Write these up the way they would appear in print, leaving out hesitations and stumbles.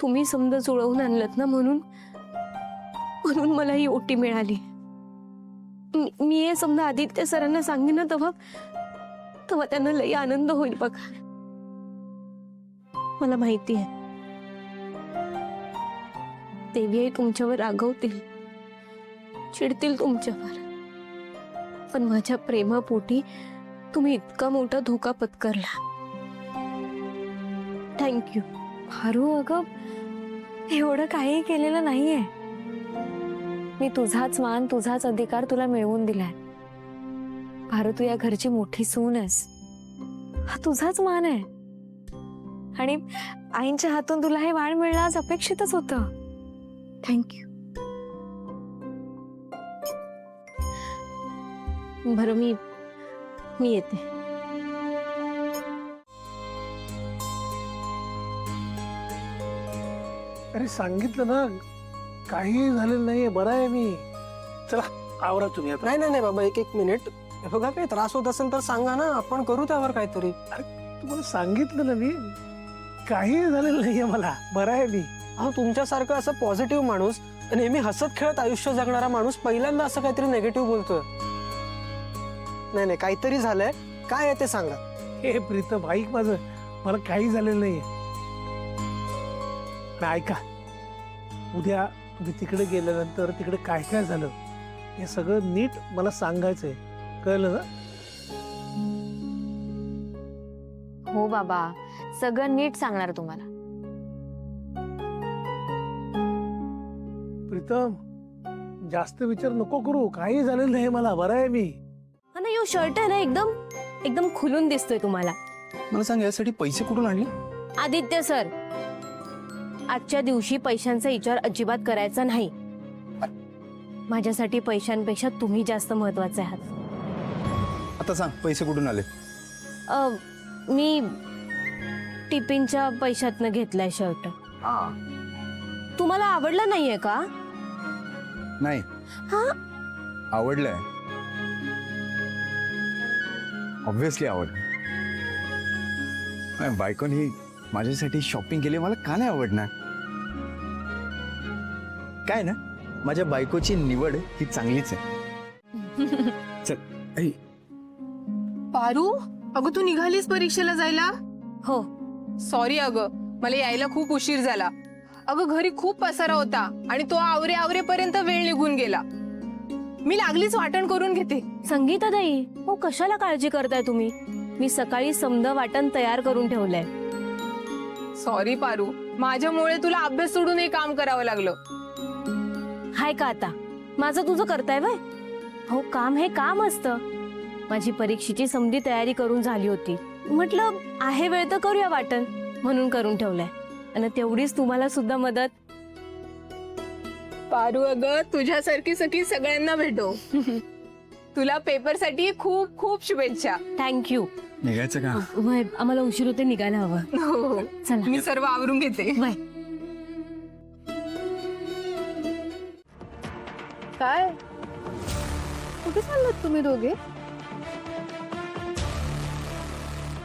तुम्ही समजा जुळवून आणलत ना, म्हणून म्हणून मला ही ओटी मिळाली. मी हे समजा आदित्य सरांना सांगेन ना, तेव्हा तेव्हा त्यांना लई आनंद होईल बघा. मला माहिती आहे देवी आई तुमच्यावर रागवतील, चिडतील तुमच्यावर, पण माझ्या प्रेमापोटी तुम्ही इतका मोठा धोका पत्करला. थँक्यू. पारू, अगं एवढं काही केलेलं नाहीये. मी तुझाच मान, तुझाच अधिकार तुला मिळवून दिलाय. पारू, तू या घरची मोठी सून आहेस, हा तुझाच मान आहे. आणि आईंच्या हातून तुला हे वाण मिळणं आज अपेक्षितच होतं. थँक्यू. बरं, मी येते. अरे सांगितलं ना, काही झालेलं नाहीये, बरं आहे मी. चला आवरा तुम्ही आता. नाही नाही नाही बाबा, एक मिनिट. हे बघा, काही त्रास होत असेल तर सांगा ना, आपण करू त्यावर काहीतरी. तुम्हाला सांगितलं ना मी, काही झालेलं नाहीये मला, बरं आहे मी. अहो, तुमच्यासारखं असं पॉझिटिव्ह माणूस, नेहमी हसत खेळत आयुष्य जगणारा माणूस पहिल्यांदा असं काहीतरी नेगेटिव्ह बोलतोय. नाही नाही, काहीतरी झालंय. काय आहे ते सांगा. हे प्रीतम ऐक माझं, मला काही झालेलं नाहीये. आणि ऐका, उद्या तुम्ही तिकडे गेल्यानंतर तिकडे काय काय झालं हे सगळं नीट मला सांगायचंय, कळलं ना? हो बाबा, सगळं नीट सांगणार तुम्हाला. प्रीतम, जास्त विचार नको करू, काही झालेलं नाही मला, बरं आहे मी. हा ना, यो शर्ट आहे ना, एकदम एकदम खुलून दिसतोय तुम्हाला. मला सांग, यासाठी पैसे कुठून आणले? आदित्य सर, आजच्या दिवशी पैशांचा विचार अजिबात करायचा नाही. माझ्यासाठी पैशांपेक्षा तुम्ही जास्त महत्वाचे आहात. आता सांग, पैसे कुठून आले? मी टिफिनच्या पैशातनं घेतलाय शर्ट. तुम्हाला आवडला नाहीये का? नाही. हा, आवडलंय, ऑब्व्हियसली आवडलं. माझ्या बायकोने माझ्यासाठी शॉपिंग केली, मला का नाही आवडणार? काय ना, माझ्या बायकोची निवड ही चांगलीच आहे. चल. ऐ, पारू, अगं तू निघालीस परीक्षेला जायला? हो. सॉरी अगं, मला यायला खूप उशीर झाला. अगं घरी खूप पसारा होता आणि तो आवरेपर्यंत वेळ निघून गेला. मी लागलीच वाटण करून घेते. संगीताताई, हो कशाला काळजी करताय तुम्ही? मी सकाळी समद वाटण तयार करून ठेवलंय. सॉरी पारू, माझ्यामुळे तुला अभ्यास सोडून हे काम करावं लागलं. हाय का आता माझं तुझं करताय वय? हो, काम हे काम असतं. माझी परीक्षेची समधी तयारी करून झाली होती, म्हटलं आहे वेळ तर करूया वाटण, म्हणून करून ठेवलंय. आणि तेवढीच तुम्हाला सुद्धा मदत. पारू अगं, तुझ्यासारखी सखी सगळ्यांना भेटो. तुला पेपरसाठी खूप खूप शुभेच्छा. थँक्यू. निघायचं का? वय, आम्हाला उशीर होते, निघायला हवं. हो, चला. मी सर्व आवरून घेते. वय. काय कुठे चाललात तुम्ही दोघे?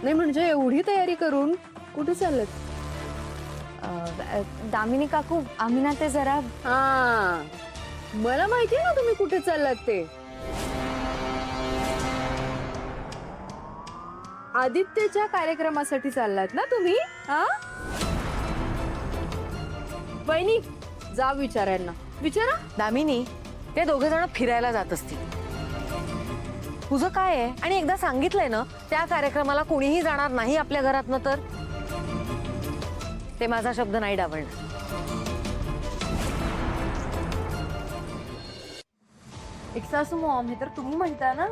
नाही म्हणजे एवढी तयारी करून कुठे चाललात? दामिनी काकू, आम्ही ना ते जरा. हा, मला माहिती ना तुम्ही कुठे चाललात ते. आदित्यच्या कार्यक्रमासाठी चाललात ना तुम्ही? हा, वहिनी जा विचारायला. विचारा. दामिनी, ते दोघे जण फिरायला जात असतील. तुझं काय आहे? आणि एकदा सांगितलंय ना, त्या कार्यक्रमाला कोणीही जाणार नाही आपल्या घरातनं, तर ते माझा शब्द नाही डावलणार. एक्सासू मॉम, हे तर तुम्ही म्हणता ना.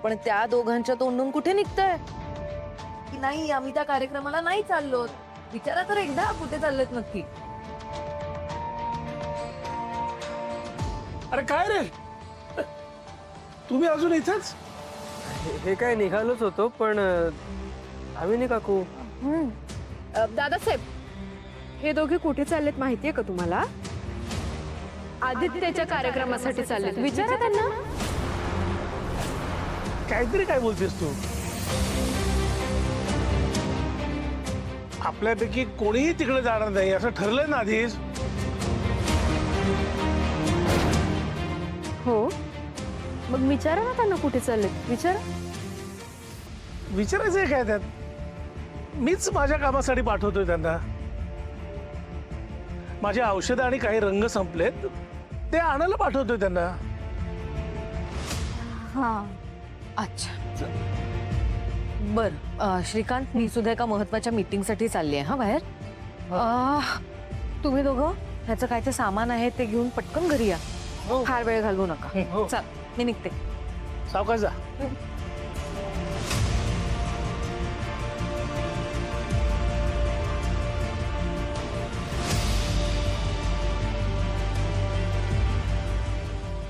पण त्या दोघांच्या तोंडून कुठे निघतंय की नाही आम्ही त्या कार्यक्रमाला नाही चाललो? विचारा तर एकदा, कुठे चाललेत नक्की. अरे काय रे, तुम्ही अजून इथेच? हे काय, निघालोच होतो, पण दामिनी काकू. दादासाहेब, हे दोघे कुठे चाललेत माहितीये का तुम्हाला? आदित्यच्या कार्यक्रमासाठी चाललेत. विचारा त्यांना. काहीतरी काय बोलतेस तू? आपल्यापैकी कोणीही तिकडे जाणार नाही असं ठरलंय ना आधीच. हो मग विचारा ना त्यांना कुठे चाललेत, विचारा. विचारायचंय काय त्यात? मीच माझ्या कामासाठी पाठवतोय त्यांना. माझे औषधं आणि काही रंग संपलेत, ते आणायला पाठवतोय त्यांना. हा अच्छा बर श्रीकांत, मी सुद्धा एका महत्वाच्या मीटिंग साठी चालली आहे हा बाहेर. तुम्ही दोघं ह्याचं काय ते सामान आहे ते घेऊन पटकन घरी या. हो. फार वेळ घालवू नका. हो. चल मी निघते. सावकाश जा.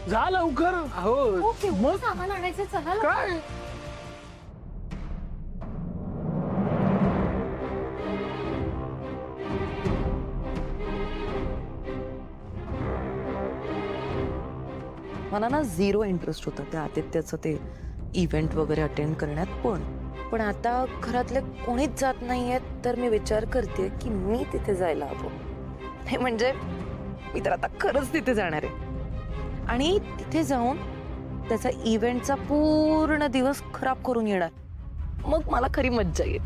जा लवकर. हो मग सामान आणायचं, चला ना. काय मला ना झिरो इंटरेस्ट होता त्या आदित्याचं ते इव्हेंट वगैरे अटेंड करण्यात. पण आता घरातले कोणीच जात नाहीयेत तर मी विचार करते की मी तिथे जायला हवं. हे म्हणजे मी तर आता खरंच तिथे जाणार आहे आणि तिथे जाऊन त्याचा इव्हेंटचा पूर्ण दिवस खराब करून येणार. मग मला खरी मज्जा येईल.